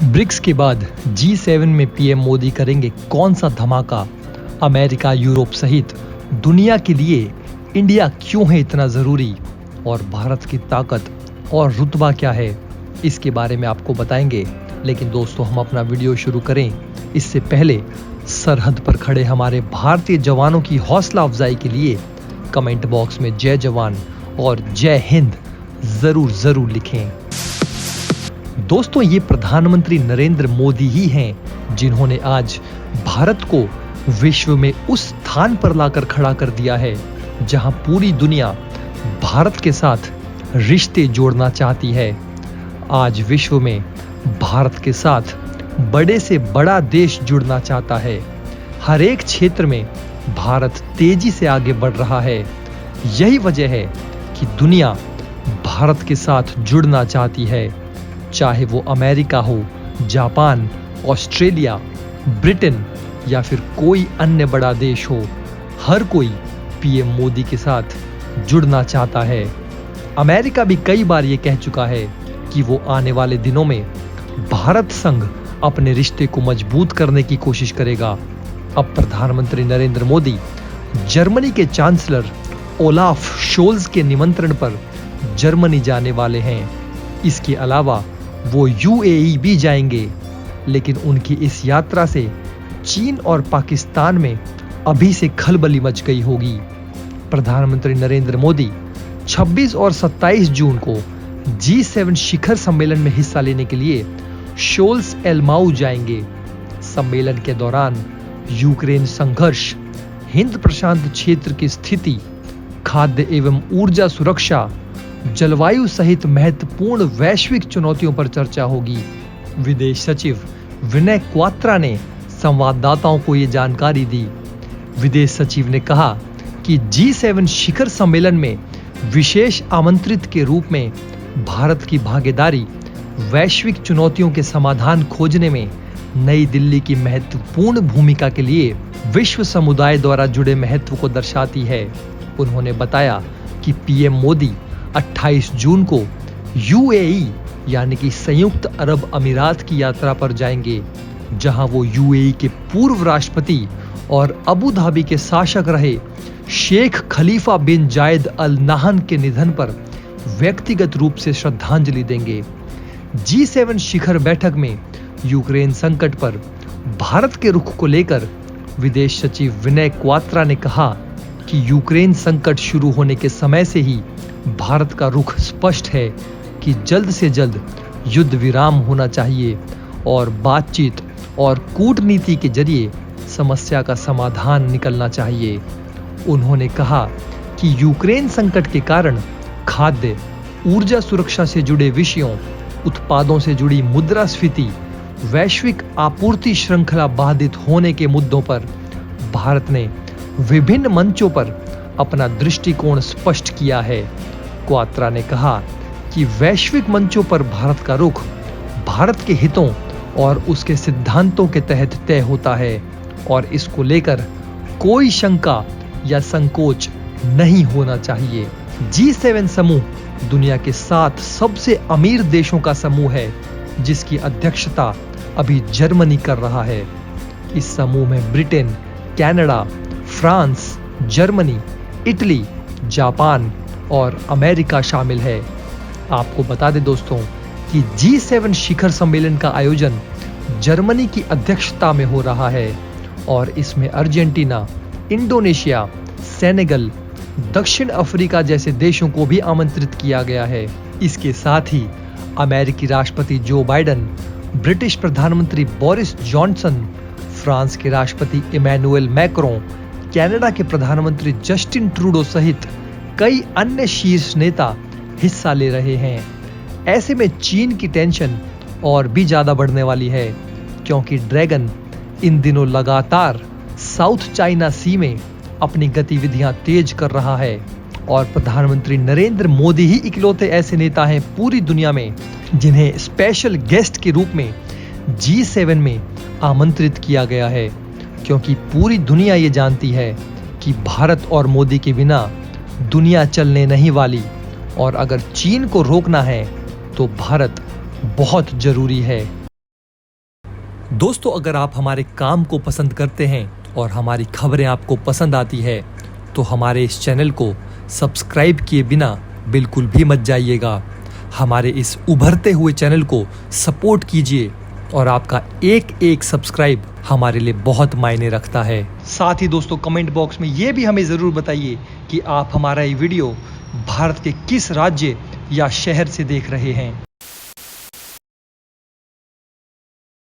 BRICS के बाद G7 में पीएम मोदी करेंगे कौन सा धमाका? अमेरिका, यूरोप सहित दुनिया के लिए इंडिया क्यों है इतना जरूरी और भारत की ताकत और रुतबा क्या है, इसके बारे में आपको बताएंगे। लेकिन दोस्तों, हम अपना वीडियो शुरू करें इससे पहले सरहद पर खड़े हमारे भारतीय जवानों की हौसला अफजाई के लिए कमेंट बॉक्स में जय जवान और जय हिंद जरूर लिखें। दोस्तों, ये प्रधानमंत्री नरेंद्र मोदी ही हैं जिन्होंने आज भारत को विश्व में उस स्थान पर लाकर खड़ा कर दिया है जहां पूरी दुनिया भारत के साथ रिश्ते जोड़ना चाहती है। आज विश्व में भारत के साथ बड़े से बड़ा देश जुड़ना चाहता है। हर एक क्षेत्र में भारत तेजी से आगे बढ़ रहा है। यही वजह है कि दुनिया भारत के साथ जुड़ना चाहती है, चाहे वो अमेरिका हो, जापान, ऑस्ट्रेलिया, ब्रिटेन या फिर कोई अन्य बड़ा देश हो। हर कोई पीएम मोदी के साथ जुड़ना चाहता है। अमेरिका भी कई बार ये कह चुका है कि वो आने वाले दिनों में भारत संग अपने रिश्ते को मजबूत करने की कोशिश करेगा। अब प्रधानमंत्री नरेंद्र मोदी जर्मनी के चांसलर ओलाफ शोल्ज के निमंत्रण पर जर्मनी जाने वाले हैं। इसके अलावा वो यूएई भी जाएंगे, लेकिन उनकी इस यात्रा से चीन और पाकिस्तान में अभी से खलबली मच गई होगी। प्रधानमंत्री नरेंद्र मोदी 26 और 27 जून को G7 शिखर सम्मेलन में हिस्सा लेने के लिए शोल्स एलमाऊ जाएंगे। सम्मेलन के दौरान यूक्रेन संघर्ष, हिंद प्रशांत क्षेत्र की स्थिति, खाद्य एवं ऊर्जा सुरक्षा, जलवायु सहित महत्वपूर्ण वैश्विक चुनौतियों पर चर्चा होगी। विदेश सचिव विनय क्वात्रा ने संवाददाताओं को ये जानकारी दी। विदेश सचिव ने कहा कि G7 शिखर सम्मेलन में विशेष आमंत्रित के रूप में भारत की भागीदारी वैश्विक चुनौतियों के समाधान खोजने में नई दिल्ली की महत्वपूर्ण भूमिका के लिए विश्व समुदाय द्वारा जुड़े महत्व को दर्शाती है। उन्होंने बताया कि पीएम मोदी 28 जून को यूएई यानी कि संयुक्त अरब अमीरात की यात्रा पर जाएंगे, जहां वो यूएई के पूर्व राष्ट्रपति और अबू धाबी के शासक रहे शेख खलीफा बिन जायद अल नाहन के निधन पर व्यक्तिगत रूप से श्रद्धांजलि देंगे। G7 शिखर बैठक में यूक्रेन संकट पर भारत के रुख को लेकर विदेश सचिव विनय क्वात्रा ने कहा कि यूक्रेन संकट शुरू होने के समय से ही भारत का रुख स्पष्ट है कि जल्द से जल्द युद्ध विराम होना चाहिए और बातचीत और कूटनीति के जरिए समस्या का समाधान निकलना चाहिए। उन्होंने कहा कि यूक्रेन संकट के कारण खाद्य, ऊर्जा सुरक्षा से जुड़े विषयों, उत्पादों से जुड़ी मुद्रास्फीति, वैश्विक आपूर्ति श्रृंखला बाधित होने के मुद्दों पर भारत ने विभिन्न मंचों पर अपना दृष्टिकोण स्पष्ट किया है। क्वात्रा ने कहा कि वैश्विक मंचों पर भारत का रुख भारत के हितों और उसके सिद्धांतों के तहत तय होता है और इसको लेकर कोई शंका या संकोच नहीं होना चाहिए। G7 समूह दुनिया के 7 सबसे अमीर देशों का समूह है, जिसकी अध्यक्षता अभी जर्मनी कर रहा है। इस समूह में Britain, Canada, France, Germany, Italy, Japan और अमेरिका शामिल है। आपको बता दें दोस्तों कि G7 शिखर सम्मेलन का आयोजन जर्मनी की अध्यक्षता में हो रहा है और इसमें अर्जेंटीना, इंडोनेशिया, सेनेगल, दक्षिण अफ्रीका जैसे देशों को भी आमंत्रित किया गया है। इसके साथ ही अमेरिकी राष्ट्रपति जो बाइडेन, ब्रिटिश प्रधानमंत्री बोरिस जॉनसन, फ्रांस के राष्ट्रपति इमैनुएल मैक्रों, कनाडा के प्रधानमंत्री जस्टिन ट्रूडो सहित कई अन्य शीर्ष नेता हिस्सा ले रहे हैं। ऐसे में चीन की टेंशन और भी ज्यादा बढ़ने वाली है, क्योंकि ड्रैगन इन दिनों लगातार साउथ चाइना सी में अपनी गतिविधियां तेज कर रहा है और प्रधानमंत्री नरेंद्र मोदी ही इकलौते ऐसे नेता हैं पूरी दुनिया में जिन्हें स्पेशल गेस्ट के रूप में G7 में आमंत्रित किया गया है, क्योंकि पूरी दुनिया ये जानती है कि भारत और मोदी के बिना दुनिया चलने नहीं वाली और अगर चीन को रोकना है तो भारत बहुत जरूरी है। दोस्तों, अगर आप हमारे काम को पसंद करते हैं और हमारी खबरें आपको पसंद आती है तो हमारे इस चैनल को सब्सक्राइब किए बिना बिल्कुल भी मत जाइएगा। हमारे इस उभरते हुए चैनल को सपोर्ट कीजिए और आपका एक एक सब्सक्राइब हमारे लिए बहुत मायने रखता है। साथ ही दोस्तों, कमेंट बॉक्स में ये भी हमें ज़रूर बताइए कि आप हमारा ये वीडियो भारत के किस राज्य या शहर से देख रहे हैं।